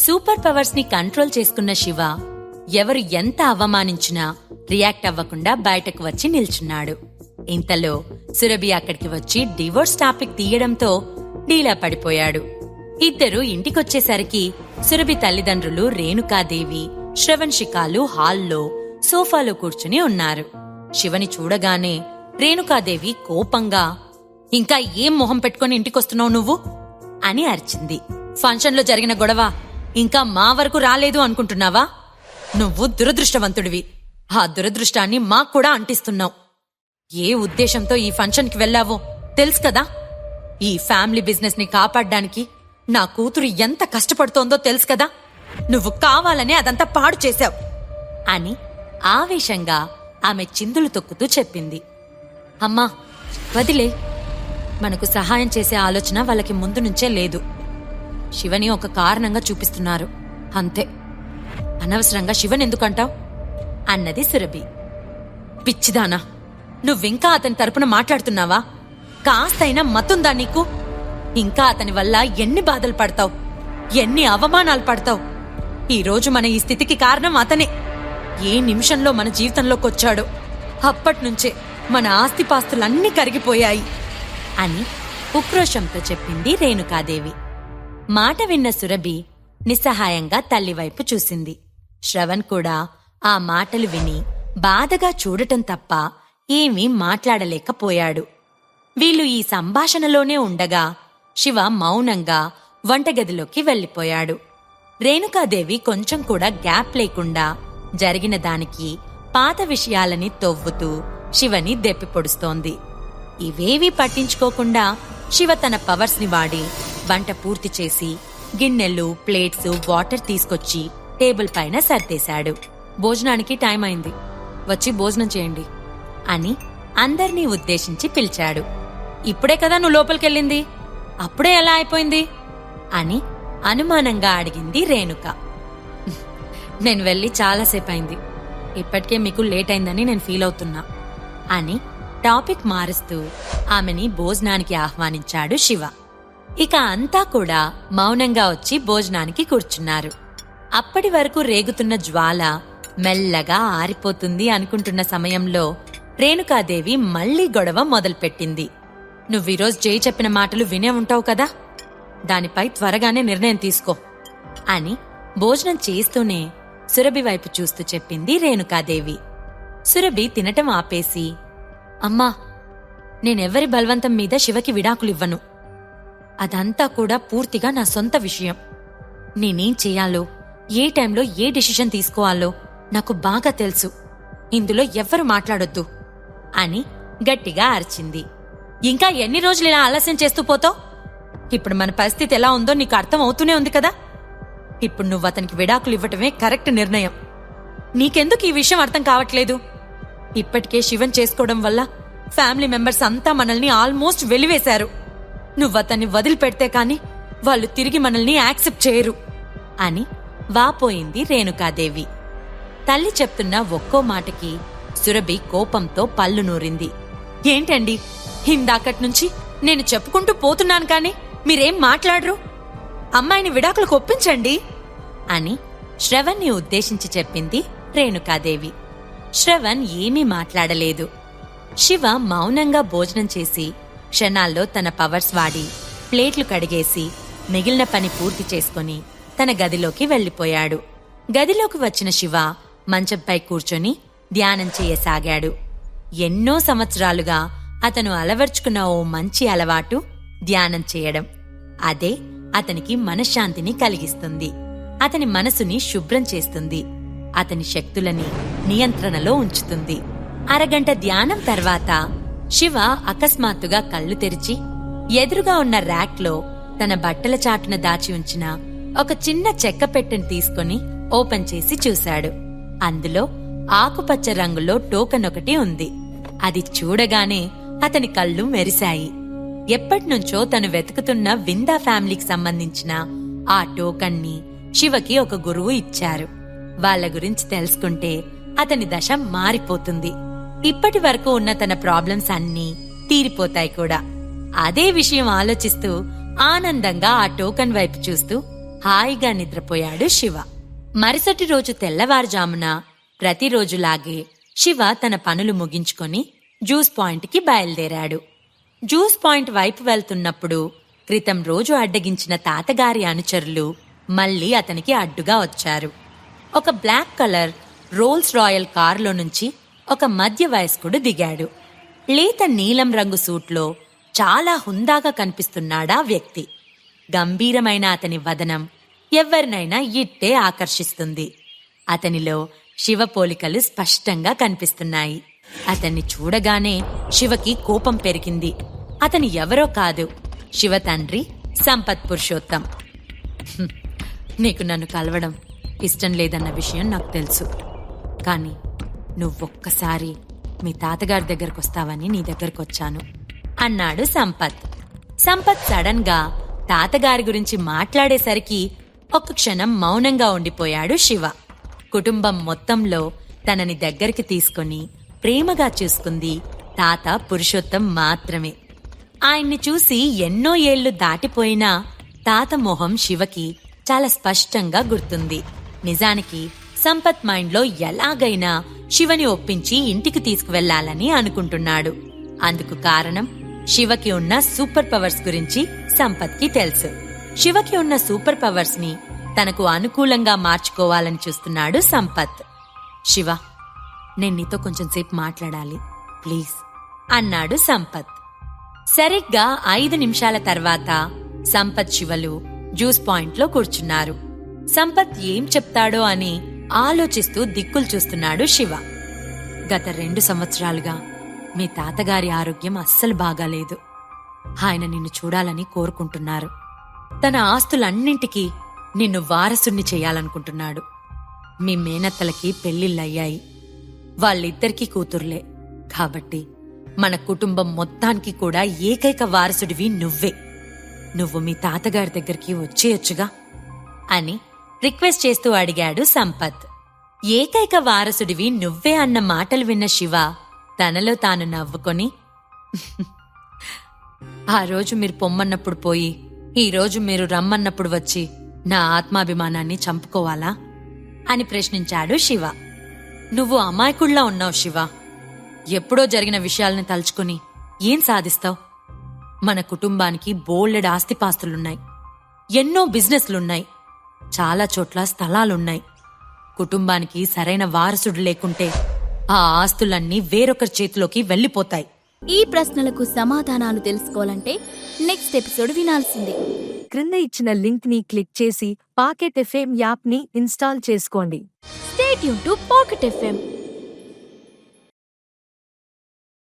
Super powers ని control చేసుకున్న శివ ఎవరు ఎంత అవమానించినా రియాక్ట్ అవ్వకుండా బయటకు వచ్చి నిల్చున్నాడు. ఇంతలో సురభి అక్కడికి వచ్చి డివోర్స్ టాపిక్ తీయడంతో డీలా పడిపోయాడు. ఇద్దరు ఇంటికొచ్చేసరికి సురభి తల్లిదండ్రులు రేణుకాదేవి, శ్రవణ్-శిఖాలు హాల్లో సోఫాలో కూర్చుని ఉన్నారు. శివని చూడగానే రేణుకాదేవి కోపంగా, ఇంకా ఏం మొహం పెట్టుకుని ఇంటికొస్తున్నావు నువ్వు అని అరిచింది. ఫంక్షన్లో జరిగిన గొడవ ఇంకా మా వరకు రాలేదు అనుకుంటున్నావా? నువ్వు దురదృష్టవంతుడివి. ఆ దురదృష్టాన్ని మాక్కూడా అంటిస్తున్నావు. ఏ ఉద్దేశంతో ఈ ఫంక్షన్కి వెళ్లావో తెలుసు కదా? ఈ ఫ్యామిలీ బిజినెస్ ని కాపాడ్డానికి నా కూతురు ఎంత కష్టపడుతోందో తెలుసు కదా? నువ్వు కావాలనే అదంతా పాడు చేశావు అని ఆవేశంగా ఆమె చిందులు తొక్కుతూ చెప్పింది. అమ్మా, వదిలే. మనకు సహాయం చేసే ఆలోచన వాళ్ళకి ముందు నుంచే లేదు. శివని ఒక కారణంగా చూపిస్తున్నారు, అంతే. అనవసరంగా శివన్ ఎందుకంటావు అన్నది సురభి. పిచ్చిదానా, నువ్వింకా అతని తరపున మాట్లాడుతున్నావా? కాస్తైనా మతుందా నీకు? ఇంకా అతని వల్ల ఎన్ని బాధలు పడతావు, ఎన్ని అవమానాలు పడతావు. ఈరోజు మన ఈ స్థితికి కారణం అతనే. ఏ నిమిషంలో మన జీవితంలోకొచ్చాడో అప్పట్నుంచే మన ఆస్తిపాస్తులన్నీ కరిగిపోయాయి అని ఉక్రోషంతో చెప్పింది రేణుకాదేవి. మాట విన్న సురభి నిస్సహాయంగా తల్లివైపు చూసింది. శ్రవణ్ కూడా ఆ మాటలు విని బాధగా చూడటం తప్ప ఏమీ మాట్లాడలేకపోయాడు. వీళ్ళు ఈ సంభాషణలోనే ఉండగా శివ మౌనంగా వంటగదిలోకి వెళ్లిపోయాడు. రేణుకాదేవి కొంచెం కూడా గ్యాప్ లేకుండా జరిగిన దానికి పాత విషయాలని తవ్వుతూ శివని దెప్పిపొడుస్తోంది. ఇవేవీ పట్టించుకోకుండా శివ తన పవర్స్ ని వాడి వంట పూర్తి చేసి గిన్నెలు, ప్లేట్స్, వాటర్ తీసుకొచ్చి టేబుల్ పైన సర్దేశాడు. భోజనానికి టైం అయింది, వచ్చి భోజనం చేయండి అని అందర్నీ ఉద్దేశించి పిలిచాడు. ఇప్పుడే కదా నువ్వు లోపలికెళ్ళింది, అప్పుడే ఎలా అయిపోయింది అని అనుమానంగా అడిగింది రేణుక. నేను వెళ్ళి చాలాసేపయింది, ఇప్పటికే మీకు లేట్ అయిందని నేను ఫీల్ అవుతున్నా అని టాపిక్ మారుస్తూ ఆమెని భోజనానికి ఆహ్వానించాడు శివ. ఇక అంతా కూడా మౌనంగా వచ్చి భోజనానికి కూర్చున్నారు. అప్పటి వరకు రేగుతున్న జ్వాల మెల్లగా ఆరిపోతుంది అనుకుంటున్న సమయంలో రేణుకాదేవి మళ్లీ గొడవ మొదలుపెట్టింది. నువ్వీరోజు జై చెప్పిన మాటలు వినే ఉంటావు కదా, దానిపై త్వరగానే నిర్ణయం తీసుకో అని భోజనం చేస్తూనే సురభి వైపు చూస్తూ చెప్పింది రేణుకాదేవి. సురభి తినటం ఆపేసి, అమ్మా, నేనెవ్వరి బలవంతం మీద శివకి విడాకులివ్వను. అదంతా కూడా పూర్తిగా నా సొంత విషయం. నేనేం చెయ్యాలో, ఏ టైంలో ఏ డిసిషన్ తీసుకోవాలో నాకు బాగా తెలుసు. ఇందులో ఎవ్వరు మాట్లాడొద్దు అని గట్టిగా అరిచింది. ఇంకా ఎన్ని రోజులు ఇలా ఆలస్యం చేస్తూ పోతావు? ఇప్పుడు మన పరిస్థితి ఎలా ఉందో నీకు అర్థం అవుతూనే ఉంది కదా. ఇప్పుడు నువ్వు అతనికి విడాకులు ఇవ్వటమే కరెక్ట్ నిర్ణయం. నీకెందుకు ఈ విషయం అర్థం కావట్లేదు? ఇప్పటికే శివన్ చేసుకోవడం వల్ల ఫ్యామిలీ మెంబర్స్ అంతా మనల్ని ఆల్మోస్ట్ వెలివేశారు. నువ్వతన్ని వదిలిపెడితే కాని వాళ్ళు తిరిగి మనల్ని యాక్సెప్ట్ చేయరు అని వాపోయింది రేణుకాదేవి. తల్లి చెప్తున్న ఒక్కో మాటకి సురభి కోపంతో పళ్ళు నూరింది. ఏంటండి, ఇందాకట్నుంచి నేను చెప్పుకుంటూ పోతున్నాను కాని మీరేం మాట్లాడరు? అమ్మాయిని విడాకులకు ఒప్పించండి అని శ్రవణ్ని ఉద్దేశించి చెప్పింది రేణుకాదేవి. శ్రవణ్ ఏమీ మాట్లాడలేదు. శివ మౌనంగా భోజనం చేసి క్షణాల్లో తన పవర్స్ వాడి ప్లేట్లు కడిగేసి మిగిలిన పని పూర్తి చేసుకుని తన గదిలోకి వెళ్లిపోయాడు. గదిలోకి వచ్చిన శివ మంచంపై కూర్చొని ధ్యానం చేయసాగాడు. ఎన్నో సంవత్సరాలుగా అతను అలవర్చుకున్న ఓ మంచి అలవాటు ధ్యానం చేయడం. అదే అతనికి మనశ్శాంతిని కలిగిస్తుంది, అతని మనసుని శుభ్రం చేస్తుంది, అతని శక్తులని నియంత్రణలో ఉంచుతుంది. అరగంట ధ్యానం తర్వాత శివ అకస్మాత్తుగా కళ్ళు తెరిచి ఎదురుగా ఉన్న ర్యాక్లో తన బట్టల చాటున దాచి ఉంచిన ఒక చిన్న చెక్క పెట్టెని తీసుకుని ఓపెన్ చేసి చూశాడు. అందులో ఆకుపచ్చ రంగులో టోకెన్ ఒకటి ఉంది. అది చూడగానే అతని కళ్ళు మెరిశాయి. ఎప్పటినుంచో తను వెతుకుతున్న విందా ఫ్యామిలీకి సంబంధించిన ఆ టోకన్ని శివకి ఒక గురువు ఇచ్చారు. వాళ్ళ గురించి తెలుసుకుంటే అతని దశ మారిపోతుంది. ఇప్పటి వరకు ఉన్న తన ప్రాబ్లమ్స్ అన్నీ తీరిపోతాయి కూడా. అదే విషయం ఆలోచిస్తూ ఆనందంగా ఆ టోకన్ వైపు చూస్తూ హాయిగా నిద్రపోయాడు శివ. మరుసటి రోజు తెల్లవారుజామున ప్రతిరోజులాగే శివ తన పనులు ముగించుకొని జ్యూస్ పాయింట్కి బయలుదేరాడు. జ్యూస్ పాయింట్ వైపు వెళ్తున్నప్పుడు క్రితం రోజు అడ్డగించిన తాతగారి అనుచరులు మళ్లీ అతనికి అడ్డుగా వచ్చారు. ఒక బ్లాక్ కలర్ రోల్స్ రాయల్ కారులో నుంచి ఒక మధ్య వయస్కుడు దిగాడు. లేత నీలం రంగు సూట్లో చాలా హుందాగా కనిపిస్తున్నాడా వ్యక్తి. గంభీరమైన అతని వదనం ఎవరినైనా ఇట్టే ఆకర్షిస్తుంది. అతనిలో శివ పోలికలు స్పష్టంగా కనిపిస్తున్నాయి. అతన్ని చూడగానే శివకి కోపం పెరిగింది. అతని ఎవరో కాదు, శివ తండ్రి సంపత్ పురుషోత్తం. నీకు నన్ను కలవడం ఇష్టం లేదన్న విషయం నాకు తెలుసు, కానీ నువ్వొక్కసారి మీ తాతగారి దగ్గరకొస్తావని నీ దగ్గరకొచ్చాను అన్నాడు సంపత్. సంపత్ సడన్ గా తాతగారి గురించి మాట్లాడేసరికి ఒక్క క్షణం మౌనంగా ఉండిపోయాడు శివ. కుటుంబం మొత్తంలో తనని దగ్గరికి తీసుకుని ప్రేమగా చూసుకుంది తాత పురుషోత్తం మాత్రమే. ఆయన్ని చూసి ఎన్నో ఏళ్లు దాటిపోయినా తాత మొహం శివకి చాలా స్పష్టంగా గుర్తుంది. నిజానికి సంపత్ మైండ్లో ఎలాగైనా శివని ఒప్పించి ఇంటికి తీసుకువెళ్లాలని అనుకుంటున్నాడు. అందుకు కారణం శివకి ఉన్న సూపర్ పవర్స్ గురించి సంపత్కి తెలుసు. శివకి ఉన్న సూపర్ పవర్స్ ని తనకు అనుకూలంగా మార్చుకోవాలని చూస్తున్నాడు సంపత్. శివ, నేను నీతో కొంచెం సేపు మాట్లాడాలి ప్లీజ్ అన్నాడు సంపత్. సరిగ్గా 5 నిమిషాల తర్వాత సంపత్ శివలు జ్యూస్ పాయింట్లో కూర్చున్నారు. సంపత్ ఏం చెప్తాడో అని ఆలోచిస్తూ దిక్కులు చూస్తున్నాడు శివ. గత 2 సంవత్సరాలుగా మీ తాతగారి ఆరోగ్యం అస్సలు బాగాలేదు. ఆయన నిన్ను చూడాలని కోరుకుంటున్నారు. తన ఆస్తులన్నింటికీ నిన్ను వారసుణ్ణి చెయ్యాలనుకుంటున్నాడు. మీ మేనత్తలకి పెళ్లిళ్ళయ్యాయి. వాళ్ళిద్దరికీ కూతుర్లే. కాబట్టి మన కుటుంబం మొత్తానికి కూడా ఏకైక వారసుడివి నువ్వే. నువ్వు మీ తాతగారి దగ్గరికి వచ్చేయొచ్చుగా అని రిక్వెస్ట్ చేస్తూ అడిగాడు సంపత్. ఏకైక వారసుడివి నువ్వే అన్న మాటలు విన్న శివ తనలో తాను నవ్వుకొని, ఆ రోజు మీరు పొమ్మన్నప్పుడు పోయి ఈ రోజు మీరు రమ్మన్నప్పుడు వచ్చి నా ఆత్మాభిమానాన్ని చంపుకోవాలా అని ప్రశ్నించాడు శివ. నువ్వు అమాయకుళ్లా ఉన్నావు శివ. ఎప్పుడో జరిగిన విషయాలను తలుచుకుని ఏం సాధిస్తావు? మన కుటుంబానికి బోలెడు ఆస్తిపాస్తులున్నాయి, ఎన్నో బిజినెస్లున్నాయి, చాలా చోట్ల స్థలాలున్నాయి. కుటుంబానికి సరైన వారసుడు లేకుంటే ఆ ఆస్తులన్నీ వేరొకరి చేతిలోకి వెళ్లిపోతాయి. ఈ ప్రశ్నలకు సమాధానాలు తెలుసుకోవాలంటే నెక్స్ట్ ఎపిసోడ్ వినాల్సిందే. క్రింద ఇచ్చిన లింక్ ని క్లిక్ చేసి పాకెట్ ఎఫ్ఎం యాప్ ని ఇన్స్టాల్ చేసుకోండి. Stay tune to pocket FM.